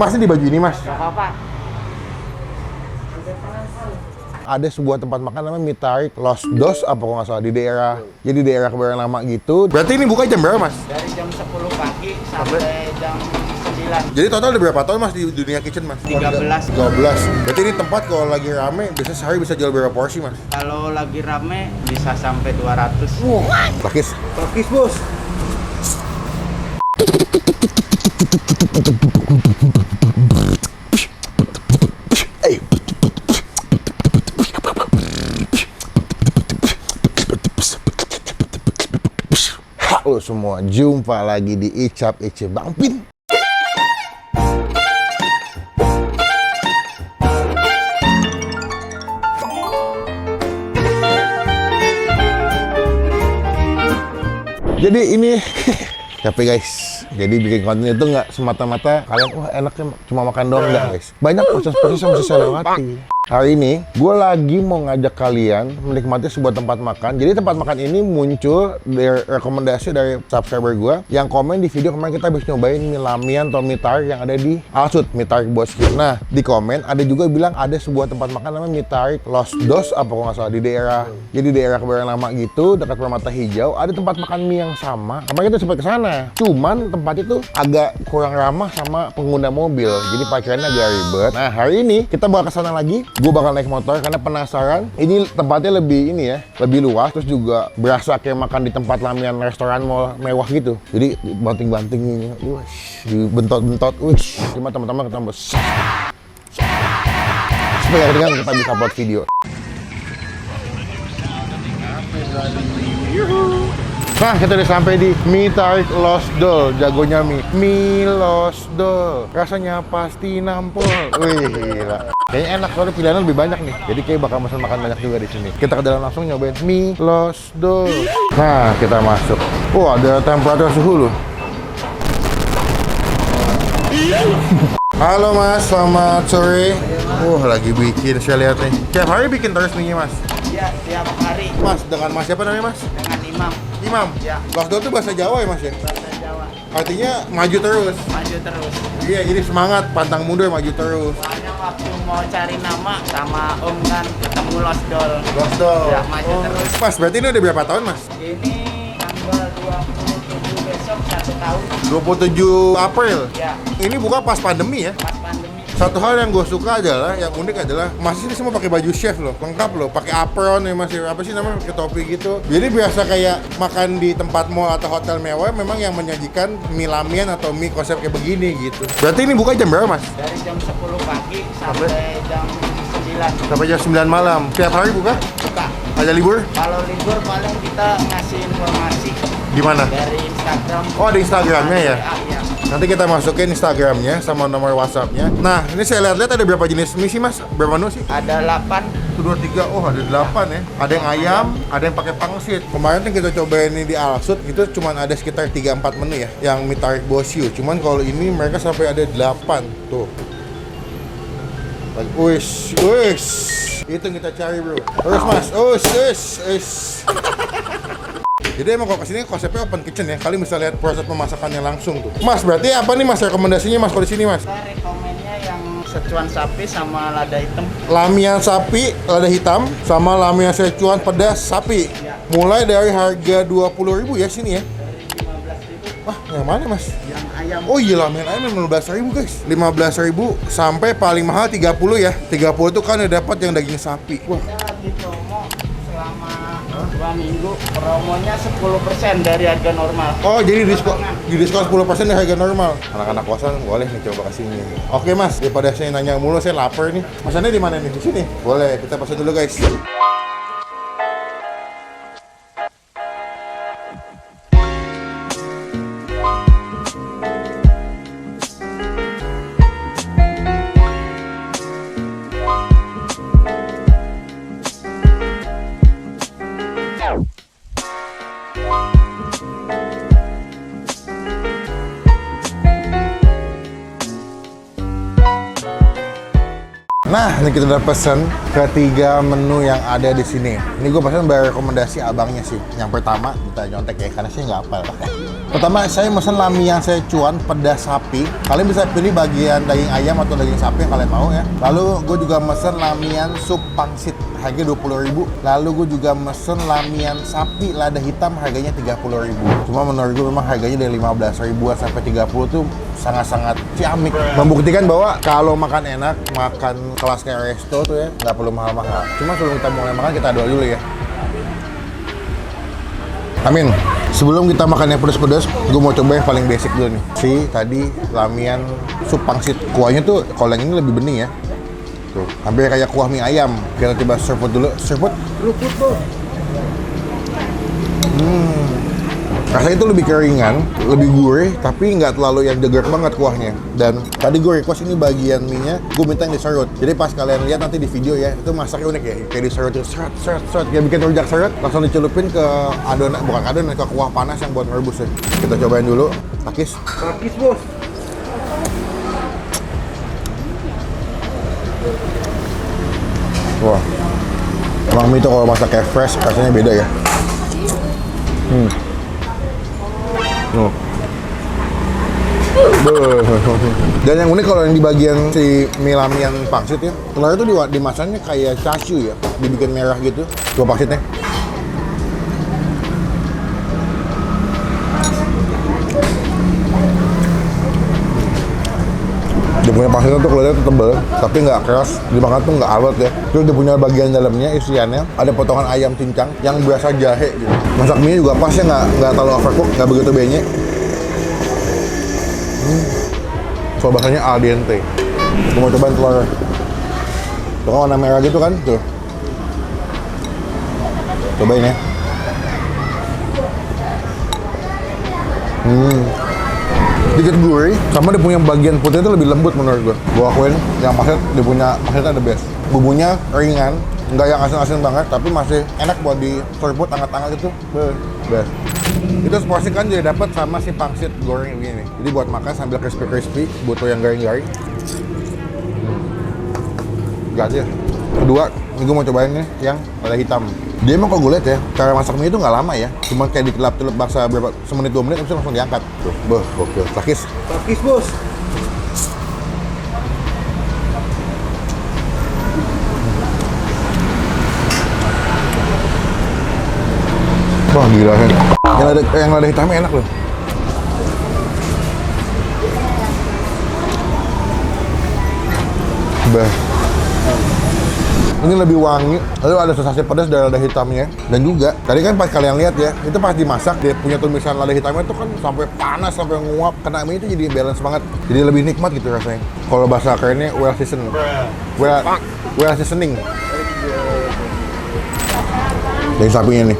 Masnya di baju ini, Mas? Gak apa-apa. Ada sebuah tempat makan namanya Mie Tarik Los Dos apa kalau nggak salah di daerah. Jadi daerah Kebayoran Lama gitu. Berarti ini buka jam berapa, Mas? Dari jam 10 pagi sampai jam 9. Jadi total ada berapa tahun, Mas, di dunia kitchen, Mas? 13. 12. Berarti ini tempat kalau lagi rame biasanya sehari bisa jual berapa porsi, Mas? Kalau lagi rame bisa sampai 200. Pakis, Bos. Halo semua, jumpa lagi di Icap Ice Bang Pin. Jadi ini capek guys. Jadi bikin konten itu nggak semata-mata kalian wah enaknya cuma makan doang, enggak guys. Banyak proses-proses yang harus saya lewati. Hari ini gue lagi mau ngajak kalian menikmati sebuah tempat makan. Jadi tempat makan ini muncul dari rekomendasi dari subscriber gue yang komen di video kemarin kita habis nyobain mie lamian atau mie tarik yang ada di Alsut, mie tarik Bosque. Nah di komen ada juga bilang ada sebuah tempat makan namanya mie tarik Los Dos apa kalau nggak salah di daerah. Jadi daerah Kebayoran Lama gitu dekat Permata Hijau ada tempat makan mie yang sama. Kemarin kita sempat ke sana. Cuman tempat itu agak kurang ramah sama pengguna mobil. Jadi parkirannya agak ribet. Nah hari ini kita bakal ke sana lagi. Gue bakal naik motor karena penasaran. Ini tempatnya lebih ini ya, lebih luas. Terus juga berasa kayak makan di tempat lamian restoran mall mewah gitu. Jadi banting-banting, dibentot-bentot. Cuma teman-teman ketemu supaya dengan kita bisa buat video. Nah, kita udah sampai di Mie Tarik Los Dos, jagonya mie Los Dos. Rasanya pasti nampol. Wih, gila. Kayaknya enak soalnya pilihannya lebih banyak nih. Jadi kayak bakal pesan makan banyak juga di sini. Kita ke dalam langsung nyobain Mie Los Dos. Nah, kita masuk. Wah, ada temperatur suhu loh. Halo Mas, selamat sore. Lagi bikin, saya lihat nih. Tiap hari bikin terus mie Mas? Iya, tiap hari. Mas, dengan Mas siapa namanya Mas? Dengan Imam. Imam? Ya. Los Dos itu bahasa Jawa ya Mas ya? Bahasa Jawa. Artinya maju terus. Maju terus. Iya, jadi semangat, pantang mundur, maju terus. Soalnya waktu mau cari nama sama Om kan ketemu Los Dos. Los Dos. Ya, maju terus. Mas, berarti ini udah berapa tahun Mas? Ini tanggal 27 besok 1 tahun. 27 April? Ya, Ini buka pas pandemi ya? pas pandemi. Satu hal yang gue suka adalah, yang unik adalah Mas ini semua pakai baju chef loh, lengkap loh, pakai apron ya Mas, apa sih namanya, pakai topi gitu. Jadi biasa kayak makan di tempat mall atau hotel mewah memang yang menyajikan mie lamian atau mie konsep kayak begini gitu. Berarti ini buka jam berapa Mas? Dari jam 10 pagi sampai jam 9. Sampai jam 9 malam. Tiap hari buka? Buka. Ada libur? Kalau libur paling kita ngasih informasi Di mana? dari Instagram. Oh, ada Instagramnya ya? Iya. Nanti kita masukin Instagramnya sama nomor WhatsAppnya. Nah, ini saya lihat-lihat ada berapa jenis mie sih Mas? Berapa menu sih? Ada 8. 1, 2, 3, ada 8 ya. Ada yang ayam, ada yang pakai pangsit. Kemarin tuh kita cobain ini di Alsut, itu cuma ada sekitar 3-4 menu ya, yang mie tarik Bosque. Cuman kalau ini mereka sampai ada 8 tuh. Wis. Itu yang kita cari bro. Terus Mas, ush. Jadi emang kalau kesini konsepnya open kitchen ya, kalian bisa lihat proses pemasakannya langsung tuh. Mas, berarti apa nih Mas rekomendasinya Mas kalau di sini Mas? Kita rekomennya yang secuan sapi sama lada hitam. Lamian sapi, lada hitam, sama lamian Szechuan pedas sapi. Ya. Mulai dari harga 20.000 ya sini ya. Dari 15.000. Wah, yang mana Mas? Yang ayam. Oh iya, lamian ayam 15.000 guys. 15.000 sampai paling mahal 30 ya. 30 itu kan udah dapat yang daging sapi. Wah. Kita lagi promo selama 2 minggu. Promonya 10% dari harga normal. Oh, jadi diskon 10% dari harga normal. Anak-anak kosan boleh nih coba kesini. Oke Mas, daripada saya nanya mulu, saya lapar nih. Masannya di mana nih? Di sini? Boleh, kita pesan dulu guys. Nah, ini kita udah pesen ketiga menu yang ada di sini. Ini gue pesen rekomendasi abangnya sih. Yang pertama, kita nyontek ya, karena saya nggak hafal. Pertama, saya pesen Lamian Szechuan pedas sapi. Kalian bisa pilih bagian daging ayam atau daging sapi yang kalian mau ya. Lalu gue juga pesen Lamian sup pangsit, harganya 20.000. Lalu gue juga pesen Lamian sapi lada hitam, harganya 30.000. Cuma menurut gue memang harganya dari 15.000 sampai 30 tuh sangat-sangat ciamik. Membuktikan bahwa kalau makan enak, makan kelas kayak resto tuh ya, nggak perlu mahal-mahal. Cuma sebelum kita mulai makan, kita doa dulu ya. Amin. Sebelum kita makan yang pedas-pedas, gue mau coba yang paling basic dulu nih. Si tadi Lamian sup pangsit. Kuahnya tuh kalau yang ini lebih bening ya. Tuh, hampir kayak kuah mie ayam. Kita coba seruput dulu. Seruput. Seruput bos. Rasanya itu lebih keringan, lebih gurih, tapi nggak terlalu yang degar banget kuahnya. Dan tadi gue request ini bagian mie-nya, gue minta yang diserut. Jadi pas kalian lihat nanti di video ya, itu masaknya unik ya. Kayak diserut, seret. Kayak bikin rujak seret, langsung dicelupin ke adonan, bukan adonan, ke kuah panas yang buat ngerebus ya. Kita cobain dulu. Takis. Takis bos. Wah. Emang mie itu kalau masak kayak fresh, rasanya beda ya. Oh. Dan yang unik kalau yang di bagian si mie Lamian pangsit ya, telur itu dimasaknya kayak chashu ya, dibikin merah gitu. Coba pangsitnya. Dia punya pangsitnya tuh kulitnya tuh tebel, tapi nggak keras, dimakan tuh nggak awet ya. Terus dia punya bagian dalamnya, isiannya ada potongan ayam cincang yang berasa jahe gitu. Masak mie juga pas ya, nggak terlalu overcook, nggak begitu benyek. Soal bahasanya al dente. Aku mau cobain telurnya. Tuh kan warna merah gitu kan, tuh. Cobain ya. Dikit gurih, sama dia punya bagian putih itu lebih lembut menurut gue. Gue akuin yang pasirnya the best. Bumbunya ringan, nggak yang asin-asin banget, tapi masih enak buat di seruput hangat-hangat itu. Best. Itu seporsi kan jadi dapat sama si pangsit goreng begini. Jadi buat makan sambil crispy, butuh yang garing-garing. Gak aja. Kedua, ini gue mau cobain nih yang lada hitam. Dia emang kalau gue liat ya, cara masak mie itu nggak lama ya. Cuma kayak dikelap-kelap baksa berapa semenit 2 menit, habis itu langsung diangkat. Tuh, gokil. Takis. Takis bos. Wah gila kan. Yang lada hitamnya enak loh. Ini lebih wangi, lalu ada sensasi pedas dari lada hitamnya. Dan juga, tadi kan pas kalian lihat ya, itu pas dimasak, dia punya tumisan lada hitamnya itu kan sampai panas, sampai nguap. Kena mie itu jadi balance banget, jadi lebih nikmat gitu rasanya. Kalau bahasa kerennya well seasoned, well seasoning. Daging sapinya nih.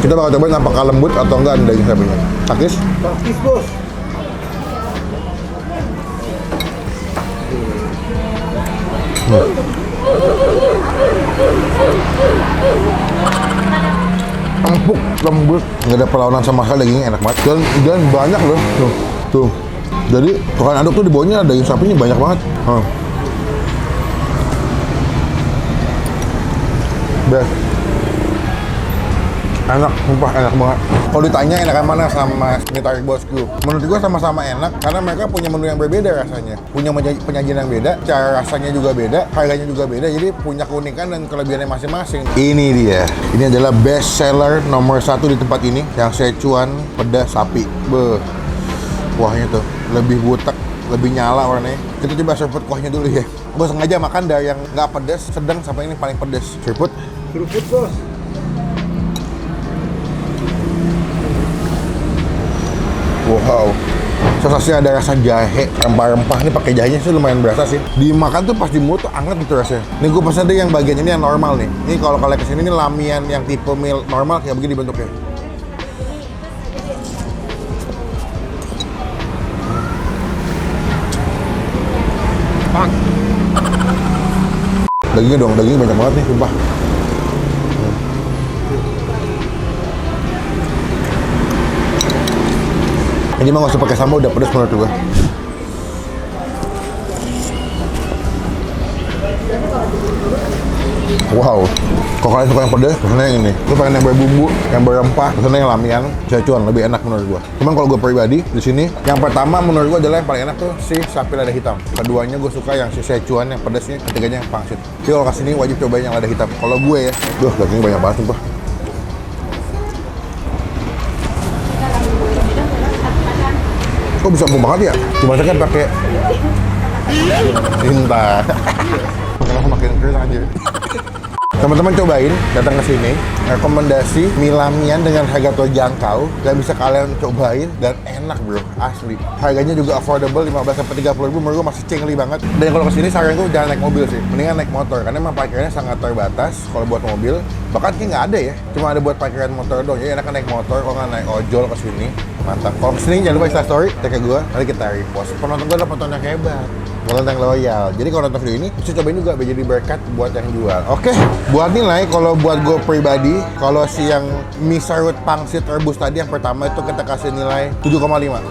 Kita bakal cobain apakah lembut atau enggak daging sapinya. Takis? Takis bos. Empuk, lembut, nggak ada perlawanan sama sekali, dagingnya enak banget dan banyak loh, tuh. Jadi tukang aduk tuh di bawahnya daging sapinya banyak banget. Best. Enak, sumpah enak banget. Kalau ditanya enakan mana sama mie tarik bosku, menurut gua sama-sama enak karena mereka punya menu yang berbeda rasanya, punya penyajian yang beda, cara rasanya juga beda, harganya juga beda, jadi punya keunikan dan kelebihannya masing-masing. Ini dia, ini adalah best seller nomor 1 di tempat ini, yang Szechuan pedas sapi. Kuahnya tuh lebih butek, lebih nyala warnanya. Kita coba seruput kuahnya dulu ya. Gue sengaja makan dari yang nggak pedas, sedang sampai ini paling pedas. Seruput bos. Wow, sensasinya ada rasa jahe, rempah-rempah. Ini pakai jahenya sih lumayan berasa sih. Dimakan tuh pas di mulut tuh anget gitu rasanya. Ini gue pesen deh yang bagian ini yang normal nih. Ini kalau kalian kesini ini Lamian yang tipe meal normal kayak begini bentuknya. Dagingnya dong, dagingnya banyak banget nih, sumpah. Ini mah nggak usah pakai sambal, udah pedes menurut gue. Wow. Kalau kalian suka yang pedas, pesannya yang ini. Lu pengen yang berbumbu, yang berempah, pesannya yang lamian, Szechuan lebih enak menurut gua. Cuman kalau gua pribadi di sini, yang pertama menurut gua adalah yang paling enak tuh si sapi lada hitam. Keduanya gua suka yang si Szechuan yang pedasnya, ketiganya yang pangsit. Jadi kalau kesini wajib cobain yang lada hitam. Kalau gue ya, dagingnya banyak banget sumpah. Kok bisa empuk banget ya? Dimasaknya pakai cinta. Kenapa makin keren aja? Teman-teman cobain, datang ke sini, rekomendasi mie lamian dengan harga terjangkau dan bisa kalian cobain dan enak bro, asli. Harganya juga affordable, 15 sampai 30 ribu, menurut gue masih cingli banget. Dan kalau kesini saran gue jangan naik mobil sih, mendingan naik motor karena emang parkirnya sangat terbatas kalau buat mobil. Bahkan kayak nggak ada ya, cuma ada buat parkiran motor doang. Jadi enakan naik motor, kalau nggak naik ojol ke sini, mantap. Kalau kesini jangan lupa Instastory, tag ke gue, nanti kita repost. Penonton gue adalah penonton yang hebat. Konten yang loyal. Jadi kalau nonton video ini, bisa cobain juga biar jadi berkat buat yang jual. Oke, buat nilai, kalau buat gue pribadi, kalau si yang mie sarut pangsit rebus tadi yang pertama itu kita kasih nilai 7,5.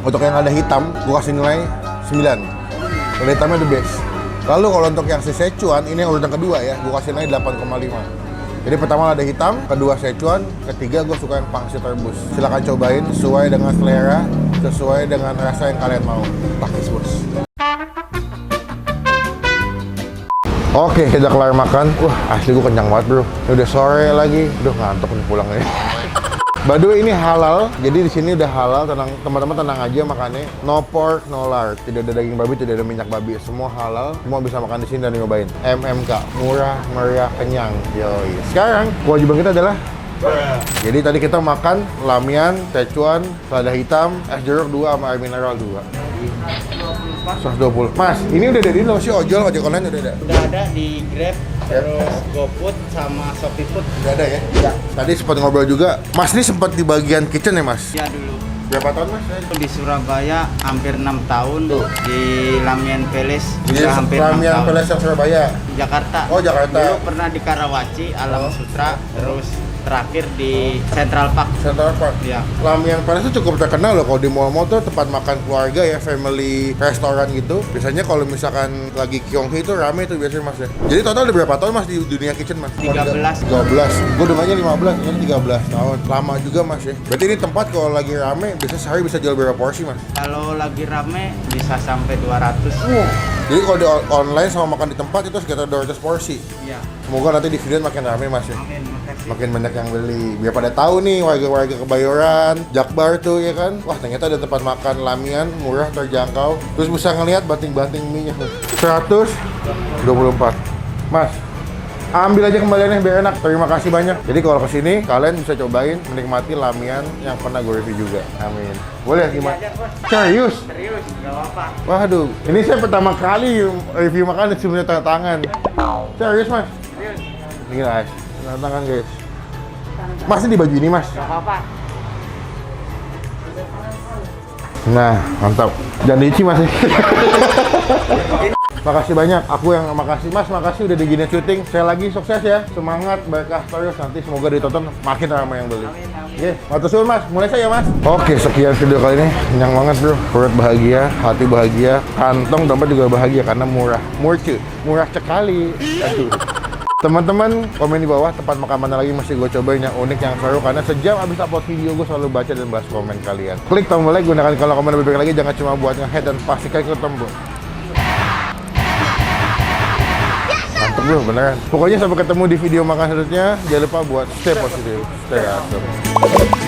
Untuk yang ada hitam, gue kasih nilai 9. Kalau hitamnya the best. Lalu kalau untuk yang si Szechuan, ini yang urutan kedua ya, gue kasih nilai 8,5. Jadi pertama ada hitam, kedua Szechuan, ketiga gue suka yang pangsit rebus. Silahkan cobain sesuai dengan selera, sesuai dengan rasa yang kalian mau. Takis bos. Oke, kita kelar makan. Wah, asli gue kenyang banget bro. Ini udah sore lagi. Udah ngantuk nih pulang ya. By the way, ini halal. Jadi di sini udah halal. Tenang, teman-teman tenang aja makannya. No pork, no lard. Tidak ada daging babi, tidak ada minyak babi. Semua halal. Semua bisa makan di sini dan nyobain. MMK, murah, meriah, kenyang. Yoi. Sekarang kewajiban kita adalah jadi tadi kita makan lamian, Szechuan, lada hitam, es jeruk 2 sama air mineral 2. 120. Mas, ini udah ada di lo sih ojol online udah ada? Udah ada di Grab, terus GoFood sama ShopeeFood. Udah ada ya? Ya. Tadi sempat ngobrol juga. Mas ini sempat di bagian kitchen ya mas? Ya dulu. Berapa tahun mas? Di Surabaya hampir 6 tahun. Tuh. Di Lamian Palace Jadi juga hampir 6 Lamian tahun. Palace yang Surabaya? Jakarta. Oh Jakarta. Dulu pernah di Karawaci, Alam Sutra, terus terakhir di Central Park. Central Park? Ya. Lamian Palace itu cukup terkenal loh kalau di mall-mall tuh tempat makan keluarga ya, family restoran gitu. Biasanya kalau misalkan lagi Kyonghi itu rame tuh biasanya mas ya. Jadi total ada berapa tahun mas di dunia kitchen mas? 13. 13. Gue dengarnya 15, ini 13 tahun. Lama juga mas ya. Berarti ini tempat kalau lagi rame, biasanya sehari bisa jual berapa porsi mas? Kalau lagi rame bisa sampai 200. Jadi kalau di online sama makan di tempat itu sekitar 200 porsi. Iya. Semoga nanti di video makin rame mas ya. Amin, makasih. Makin banyak yang beli. Biar pada tahu nih warga-warga Kebayoran, Jakbar tuh ya kan. Wah ternyata ada tempat makan lamian murah terjangkau. Terus bisa ngelihat banting-banting mie-nya. 124. Mas, ambil aja kembaliannya biar enak. Terima kasih banyak. Jadi kalau kesini kalian bisa cobain menikmati lamian yang pernah gue review juga. Amin. Boleh gimana? Serius? Serius, nggak apa-apa. Waduh, ini saya pertama kali review makanan sebelumnya tanda tangan. Serius mas? Serius, Ini guys, tanda tangan guys. Mas ini di baju ini mas? nggak apa-apa. Nah, mantap. Jangan diici mas. Makasih banyak. Aku yang makasih mas, makasih udah digini syuting. Saya lagi sukses ya. Semangat, berkah terus. Nanti semoga ditonton makin ramai yang beli. Amin, amin. Oke, matur suwun mas. Mulai saya mas. Oke, sekian video kali ini. Kenyang banget bro. Perut bahagia, hati bahagia, kantong dompet juga bahagia karena murah. Murah sekali. Aduh. Teman-teman, komen di bawah tempat makan mana lagi masih gue cobain yang unik, yang seru. Karena sejam abis upload video, gue selalu baca dan bahas komen kalian. Klik tombol like, gunakan kalau komen lebih baik lagi. Jangan cuma buat nge-head dan pastikan ikut tombol. Mantep bro, beneran. Pokoknya sampai ketemu di video makan selanjutnya. Jangan lupa buat stay positif, stay awesome.